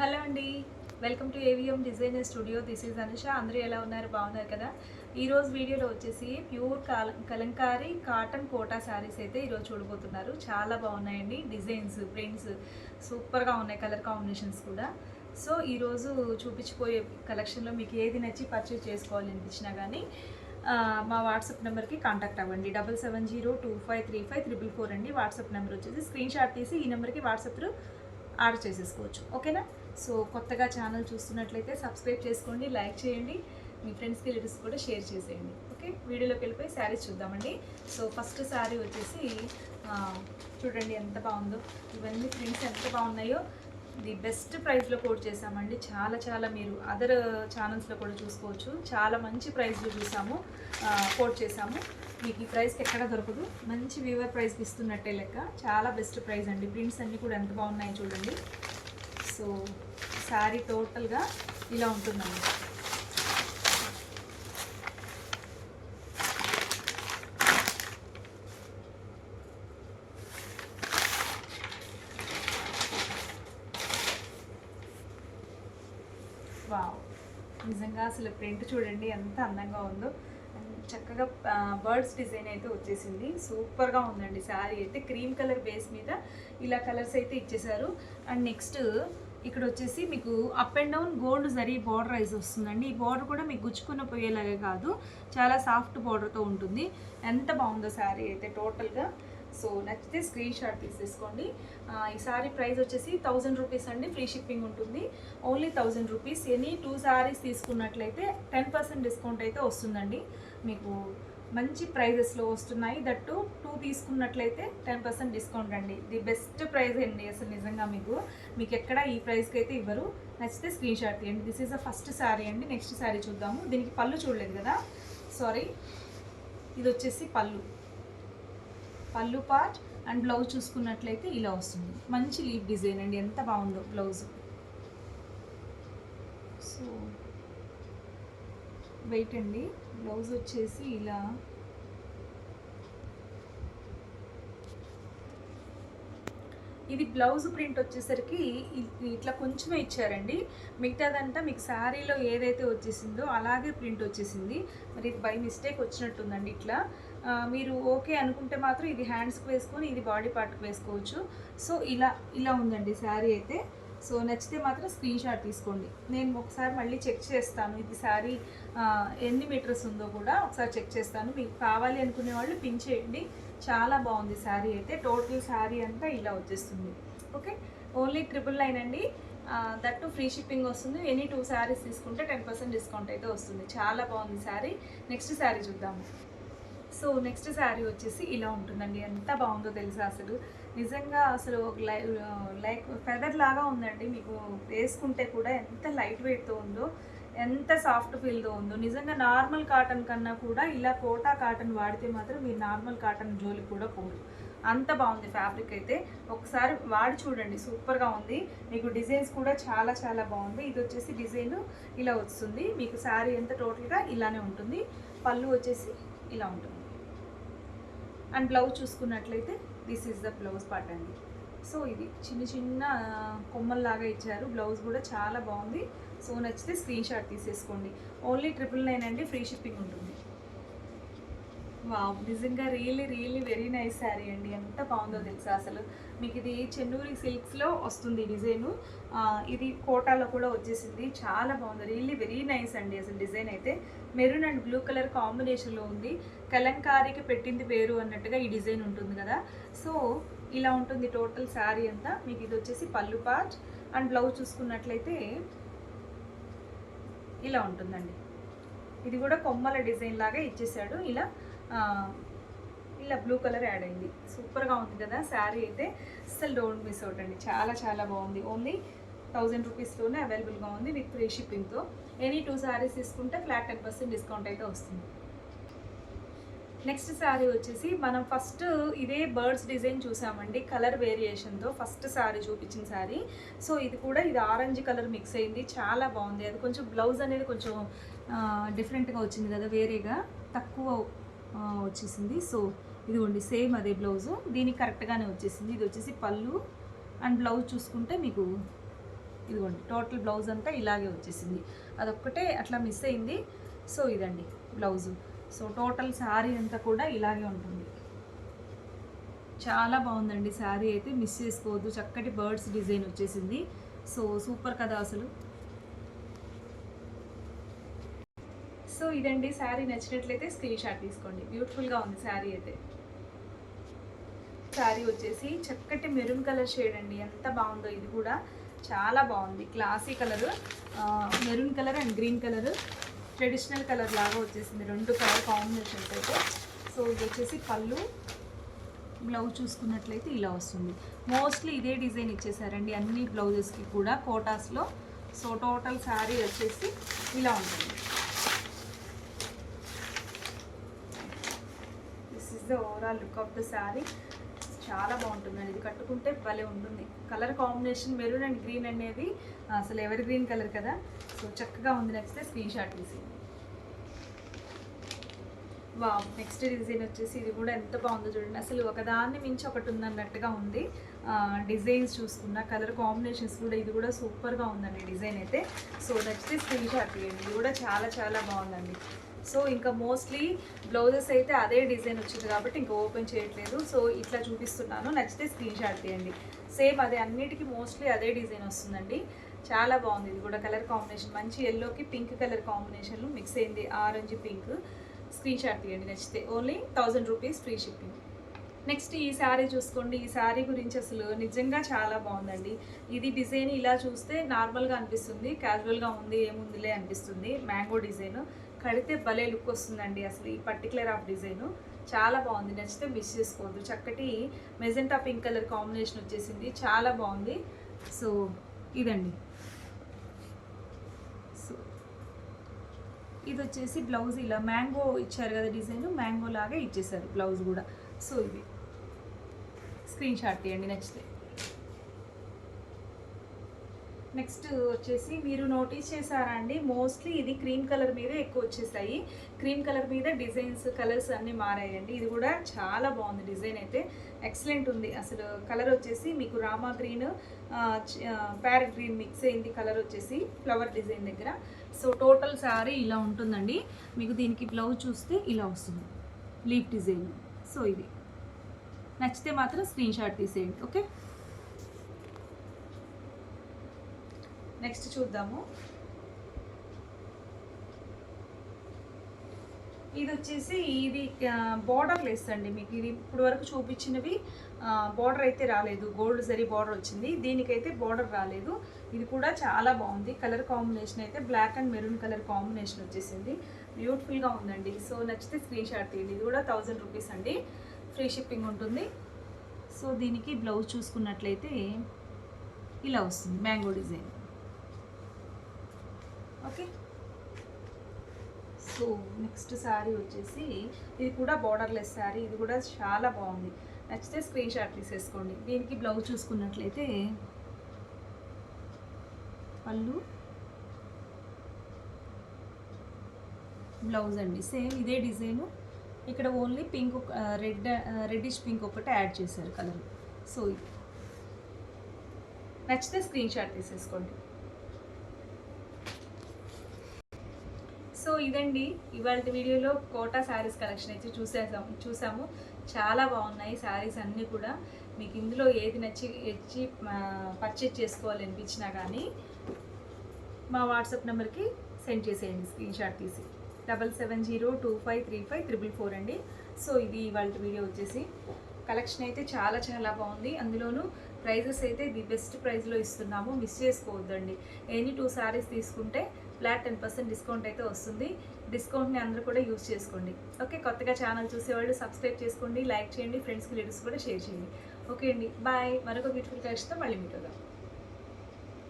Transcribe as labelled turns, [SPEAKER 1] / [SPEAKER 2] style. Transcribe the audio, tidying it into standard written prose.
[SPEAKER 1] Hello అండి, welcome to AVM designer studio. This is Anusha. అందరూ ఎలా ఉన్నారు? బాగున్నారు కదా? ఈరోజు వీడియోలో వచ్చేసి ప్యూర్ కలంకారీ కాటన్ కోటా శారీస్ అయితే ఈరోజు చూడబోతున్నారు. చాలా బాగున్నాయండి. డిజైన్స్, ప్రింట్స్ సూపర్గా ఉన్నాయి, కలర్ కాంబినేషన్స్ కూడా. సో ఈరోజు చూపించిపోయే కలెక్షన్లో మీకు ఏది నచ్చి పర్చేజ్ చేసుకోవాలనిపించినా కానీ మా వాట్సాప్ నెంబర్కి కాంటాక్ట్ అవ్వండి. 7702535444 అండి వాట్సాప్ నెంబర్ వచ్చేసి. స్క్రీన్ షాట్ తీసి ఈ నెంబర్కి వాట్సాప్లో ఆర్డర్ చేసేసుకోవచ్చు. ఓకేనా? సో కొత్తగా ఛానల్ చూస్తున్నట్లయితే సబ్స్క్రైబ్ చేసుకోండి, లైక్ చేయండి, మీ ఫ్రెండ్స్కి రిలేటివ్స్ కూడా షేర్ చేసేయండి. ఓకే, వీడియోలోకి వెళ్ళిపోయి శారీస్ చూద్దామండి. సో ఫస్ట్ శారీ వచ్చేసి చూడండి ఎంత బాగుందో. ఇవన్నీ ప్రింట్స్ ఎంత బాగున్నాయో. ది బెస్ట్ ప్రైస్లో కోట్ చేసామండి. చాలా మీరు అదర్ ఛానల్స్లో కూడా చూసుకోవచ్చు. చాలా మంచి ప్రైస్లో చూసాము, కోట్ చేసాము. మీకు ఈ ప్రైస్కి ఎక్కడ దొరకదు. మంచి వీవర్ ప్రైస్కి ఇస్తున్నట్టే లెక్క. చాలా బెస్ట్ ప్రైస్ అండి. ప్రింట్స్ అన్నీ కూడా ఎంత బాగున్నాయో చూడండి. సో శారీ టోటల్గా ఇలా ఉంటుందండి. వావ్, నిజంగా అసలు ప్రింట్ చూడండి ఎంత అందంగా ఉందో. చక్కగా బర్డ్స్ డిజైన్ అయితే వచ్చేసింది. సూపర్గా ఉందండి శారీ అయితే. క్రీమ్ కలర్ బేస్ మీద ఇలా కలర్స్ అయితే ఇచ్చేసారు. అండ్ నెక్స్ట్ ఇక్కడ వచ్చేసి మీకు up and down gold zari border అయితే వస్తుందండి. ఈ బార్డర్ కూడా మీకు గుచ్చుకున్న పోయేలాగే కాదు, చాలా సాఫ్ట్ బార్డర్తో ఉంటుంది. ఎంత బాగుందో శారీ అయితే టోటల్గా. సో నచ్చితే స్క్రీన్ షాట్ తీసేసుకోండి. ఈ సారీ ప్రైస్ వచ్చేసి 1000 రూపీస్ అండి. ఫ్రీ షిప్పింగ్ ఉంటుంది. Only 1000 rupees. ఎనీ 2 సారీస్ తీసుకున్నట్లయితే 10% డిస్కౌంట్ అయితే వస్తుందండి. మీకు మంచి ప్రైజెస్లో వస్తున్నాయి. దట్టు 2 తీసుకున్నట్లయితే 10% డిస్కౌంట్ అండి. ది బెస్ట్ ప్రైస్ అండి అసలు. నిజంగా మీకు ఎక్కడ ఈ ప్రైస్కి అయితే ఇవ్వరు. నచ్చితే స్క్రీన్ షాట్ తీయండి. This is the first sari అండి. నెక్స్ట్ శారీ చూద్దాము. దీనికి పళ్ళు చూడలేదు కదా, సారీ. ఇది వచ్చేసి పళ్ళు పార్ట్. అండ్ బ్లౌజ్ చూసుకున్నట్లయితే ఇలా వస్తుంది. మంచి లీఫ్ డిజైన్ అండి, ఎంత బాగుందో బ్లౌజ్. సో వెయిట్ అండి. బ్లౌజ్ వచ్చేసి ఇలా ఇది బ్లౌజ్ ప్రింట్ వచ్చేసరికి ఇట్లా కొంచెమే ఇచ్చారండి. మిగతాదంతా మీకు శారీలో ఏదైతే వచ్చేసిందో అలాగే ప్రింట్ వచ్చేసింది. మరి ఇది బై మిస్టేక్ వచ్చినట్టుందండి. ఇట్లా మీరు ఓకే అనుకుంటే మాత్రం ఇది హ్యాండ్స్కి వేసుకొని ఇది బాడీ పార్ట్కి వేసుకోవచ్చు. సో ఇలా ఉందండి శారీ అయితే. సో నచ్చితే మాత్రం స్క్రీన్ షాట్ తీసుకోండి. నేను ఒకసారి మళ్ళీ చెక్ చేస్తాను ఇది శారీ ఎన్ని మీటర్స్ ఉందో కూడా ఒకసారి చెక్ చేస్తాను. మీకు కావాలి అనుకునే వాళ్ళు పిన్ చేయండి. చాలా బాగుంది శారీ అయితే. టోటల్ శారీ అంతా ఇలా వచ్చేస్తుంది. ఓకే, ఓన్లీ 999 అండి. దట్టు ఫ్రీ షిప్పింగ్ వస్తుంది. ఎనీ 2 శారీస్ తీసుకుంటే 10% డిస్కౌంట్ అయితే వస్తుంది. చాలా బాగుంది శారీ. నెక్స్ట్ శారీ చూద్దాము. సో నెక్స్ట్ శారీ వచ్చేసి ఇలా ఉంటుందండి. ఎంత బాగుందో తెలుసా అసలు. నిజంగా అసలు లైక్ ఫెదర్ లాగా ఉందండి. మీకు వేసుకుంటే కూడా ఎంత లైట్ వెయిట్తో ఉందో, ఎంత సాఫ్ట్ ఫీల్తో ఉందో. నిజంగా నార్మల్ కాటన్ కన్నా కూడా ఇలా కోటా కాటన్ వాడితే మాత్రం మీరు నార్మల్ కాటన్ జోలికి కూడా పోరు. అంత బాగుంది ఫ్యాబ్రిక్ అయితే. ఒకసారి వాడి చూడండి, సూపర్గా ఉంది. మీకు డిజైన్స్ కూడా చాలా బాగుంది. ఇది వచ్చేసి డిజైన్ ఇలా వస్తుంది. మీకు శారీ అంతా టోటల్గా ఇలానే ఉంటుంది. పళ్ళు వచ్చేసి ఇలా ఉంటుంది. అండ్ బ్లౌజ్ చూసుకున్నట్లయితే this is the blouse part అండి. సో ఇది చిన్న కొమ్మల్లాగా ఇచ్చారు. బ్లౌజ్ కూడా చాలా బాగుంది. సో నచ్చితే స్క్రీన్ షాట్ తీసేసుకోండి. ఓన్లీ 999 అండి. ఫ్రీ షిప్పింగ్ ఉంటుంది. వావ్, నిజంగా రియల్లీ వెరీ నైస్ శారీ అండి. ఎంత బాగుందో తెలుసా అసలు. మీకు ఇది చెన్నూరి సిల్క్స్లో వస్తుంది డిజైను. ఇది కోటాలో కూడా వచ్చేసింది. చాలా బాగుంది. రియల్లీ వెరీ నైస్ అండి అసలు. డిజైన్ అయితే మెరూన్ అండ్ బ్లూ కలర్ కాంబినేషన్లో ఉంది. కలంకారీకి పెట్టింది పేరు అన్నట్టుగా ఈ డిజైన్ ఉంటుంది కదా. సో ఇలా ఉంటుంది టోటల్ శారీ అంతా. మీకు ఇది వచ్చేసి పళ్ళు పార్ట్. అండ్ బ్లౌజ్ చూసుకున్నట్లయితే ఇలా ఉంటుందండి. ఇది కూడా కొమ్మల డిజైన్ లాగా ఇచ్చేసాడు. ఇలా బ్లూ కలర్ యాడ్ అయింది. సూపర్గా ఉంది కదా శారీ అయితే. అసలు డోంట్ మిస్ అవుట్ అండి. చాలా బాగుంది. ఓన్లీ 1000 రూపీస్లోనే అవైలబుల్గా ఉంది విత్ ఫ్రీ షిప్పింగ్తో. ఎనీ 2 శారీస్ తీసుకుంటే ఫ్లాట్ 10% డిస్కౌంట్ అయితే వస్తుంది. నెక్స్ట్ శారీ వచ్చేసి మనం ఫస్ట్ ఇదే బర్డ్స్ డిజైన్ చూసామండి, కలర్ వేరియేషన్తో. ఫస్ట్ శారీ చూపించిన శారీ. సో ఇది ఆరెంజ్ కలర్ మిక్స్ అయింది. చాలా బాగుంది. అది కొంచెం బ్లౌజ్ అనేది కొంచెం డిఫరెంట్గా వచ్చింది కదా, వేరేగా తక్కువ వచ్చేసింది. సో ఇదిగోండి సేమ్ అదే బ్లౌజు, దీనికి కరెక్ట్గానే వచ్చేసింది. ఇది వచ్చేసి పళ్ళు. అండ్ బ్లౌజ్ చూసుకుంటే మీకు ఇదిగోండి టోటల్ బ్లౌజ్ అంతా ఇలాగే వచ్చేసింది. అదొక్కటే అట్లా మిస్ అయింది. సో ఇదండి బ్లౌజు. సో టోటల్ శారీ అంతా కూడా ఇలాగే ఉంటుంది. చాలా బాగుందండి శారీ అయితే, మిస్ చేసుకోవద్దు. చక్కటి బర్డ్స్ డిజైన్ వచ్చేసింది. సో సూపర్ కదా అసలు. సో ఇదండి శారీ, నచ్చినట్లయితే స్క్రీన్ షాట్ తీసుకోండి. బ్యూటిఫుల్గా ఉంది శారీ అయితే. శారీ వచ్చేసి చక్కటి మెరూన్ కలర్ షేడ్ అండి, ఎంత బాగుందో. ఇది కూడా చాలా బాగుంది, classy colour, maroon colour and green colour, traditional colour లాగా వచ్చేసింది, రెండు కలర్ కాంబినేషన్స్ అయితే. సో ఇది వచ్చేసి పళ్ళు, బ్లౌజ్ చూసుకున్నట్లయితే ఇలా వస్తుంది. మోస్ట్లీ ఇదే డిజైన్ ఇచ్చేసారండి అన్ని బ్లౌజెస్కి కూడా కోటాస్లో. సో టోటల్ శారీ వచ్చేసి ఇలా ఉంటుంది. This is the overall look of the sari. చాలా బాగుంటుందండి, ఇది కట్టుకుంటే భలే ఉంటుంది. Colour combination maroon and green అనేది అసలు ఎవరి గ్రీన్ కలర్ కదా. సో చక్కగా ఉంది, నచ్చితే స్క్రీన్ షాట్ తీసి. వా నెక్స్ట్ డిజైన్ వచ్చేసి ఇది కూడా ఎంత బాగుందో చూడండి. అసలు ఒకదాన్ని మించి ఒకటి ఉందన్నట్టుగా ఉంది. డిజైన్స్ చూసుకున్న కలర్ కాంబినేషన్స్ కూడా, ఇది కూడా సూపర్గా ఉందండి డిజైన్ అయితే. సో నచ్చితే స్క్రీన్ షాట్ తీయండి, ఇది కూడా చాలా చాలా బాగుందండి. సో ఇంకా మోస్ట్లీ బ్లౌజెస్ అయితే అదే డిజైన్ వచ్చింది కాబట్టి ఇంకా ఓపెన్ చేయట్లేదు. సో ఇట్లా చూపిస్తున్నాను, నచ్చితే స్క్రీన్ షాట్ తీయండి. సేమ్ అదే, అన్నిటికీ మోస్ట్లీ అదే డిజైన్ వస్తుందండి. చాలా బాగుంది. ఇది కూడా కలర్ కాంబినేషన్ మంచి ఎల్లోకి పింక్ కలర్ కాంబినేషన్లు మిక్స్ అయింది, ఆరెంజ్ పింక్. స్క్రీన్ షాట్ తీయండి నచ్చితే. Only 1000 rupees free shipping. Next ఈ శారీ చూసుకోండి. ఈ శారీ గురించి అసలు నిజంగా చాలా బాగుందండి. ఇది డిజైన్ ఇలా చూస్తే నార్మల్గా అనిపిస్తుంది, క్యాజువల్గా ఉంది ఏముందిలే అనిపిస్తుంది. మ్యాంగో డిజైన్ కడితే భలే లుక్ వస్తుందండి అసలు. ఈ పర్టికులర్ ఆఫ్ డిజైన్ చాలా బాగుంది, నచ్చితే మిస్ చేసుకోవద్దు. చక్కటి మెజెంటా పింక్ కలర్ కాంబినేషన్ వచ్చేసింది, చాలా బాగుంది. సో ఇదండి. సో ఇది వచ్చేసి బ్లౌజ్ ఇలా మ్యాంగో ఇచ్చారు కదా డిజైన్, మ్యాంగో లాగా ఇచ్చేసారు బ్లౌజ్ కూడా. సో ఇది స్క్రీన్ షాట్ తీయండి నచ్చితే. నెక్స్ట్ వచ్చేసి మీరు నోటీస్ చేశారా అండి, మోస్ట్లీ ఇది క్రీమ్ కలర్ మీద ఎక్కువ వచ్చేసాయి. క్రీమ్ కలర్ మీద డిజైన్స్ కలర్స్ అన్నీ మారాయండి. ఇది కూడా చాలా బాగుంది డిజైన్ అయితే, ఎక్సలెంట్ ఉంది అసలు. కలర్ వచ్చేసి మీకు Rama green, parrot green mix అయింది కలర్ వచ్చేసి ఫ్లవర్ డిజైన్ దగ్గర. సో టోటల్ శారీ ఇలా ఉంటుందండి. మీకు దీనికి బ్లౌజ్ చూస్తే ఇలా వస్తుంది, లీఫ్ డిజైన్. సో ఇది నచ్చితే మాత్రం స్క్రీన్ షాట్ తీసేయండి. ఓకే, నెక్స్ట్ చూద్దాము. ఇది వచ్చేసి ఇది బార్డర్ లెస్ అండి. మీకు ఇది ఇప్పుడు వరకు చూపించినవి బార్డర్ అయితే రాలేదు, గోల్డ్ జరీ బార్డర్ వచ్చింది, దీనికైతే బార్డర్ రాలేదు. ఇది కూడా చాలా బాగుంది. కలర్ కాంబినేషన్ అయితే black and maroon colour combination వచ్చేసింది, బ్యూటిఫుల్గా ఉందండి. సో నచ్చితే స్క్రీన్ షాట్ తీయండి. ఇది కూడా 1000 రూపీస్ అండి, ఫ్రీ షిప్పింగ్ ఉంటుంది. సో దీనికి బ్లౌజ్ చూసుకున్నట్లయితే ఇలా వస్తుంది, mango design. Okay, so next sari వచ్చేసి ఇది కూడా బార్డర్లెస్ శారీ. ఇది కూడా చాలా బాగుంది, నచ్చితే స్క్రీన్ షాట్ తీసేసుకోండి. దీనికి బ్లౌజ్ చూసుకున్నట్లయితే పళ్ళు, బ్లౌజ్ అండి సేమ్ ఇదే డిజైను. ఇక్కడ ఓన్లీ పింక్, రెడ్డిష్ పింక్ ఒకటి యాడ్ చేశారు కలర్. సో ఇది నచ్చితే స్క్రీన్ షాట్ తీసేసుకోండి. సో ఇదండి ఇవాళ వీడియోలో కోటా శారీస్ కలెక్షన్ అయితే చూసాము. చాలా బాగున్నాయి శారీస్ అన్నీ కూడా. మీకు ఇందులో ఏది నచ్చి పర్చేజ్ చేసుకోవాలి అనిపించినా కానీ మా వాట్సాప్ నెంబర్కి సెండ్ చేసేయండి స్క్రీన్ షాట్ తీసి. 7702535444 అండి. సో ఇది ఇవాళ వీడియో వచ్చేసి. కలెక్షన్ అయితే చాలా చాలా బాగుంది. అందులోనూ ప్రైజెస్ అయితే ది బెస్ట్ ప్రైస్లో ఇస్తున్నాము, మిస్ చేసుకోవద్దండి. ఎనీ 2 శారీస్ తీసుకుంటే ఫ్లాట్ 10% డిస్కౌంట్ అయితే వస్తుంది. డిస్కౌంట్ని అందరూ కూడా యూజ్ చేసుకోండి. ఓకే, కొత్తగా ఛానల్ చూసేవాళ్ళు సబ్స్క్రైబ్ చేసుకోండి, లైక్ చేయండి, ఫ్రెండ్స్కి రిలేటివ్స్ కూడా షేర్ చేయండి. ఓకే అండి, బాయ్. మరొక బ్యూటిఫుల్ కలెక్షన్తో మళ్ళీ మీట్ అవుదాం.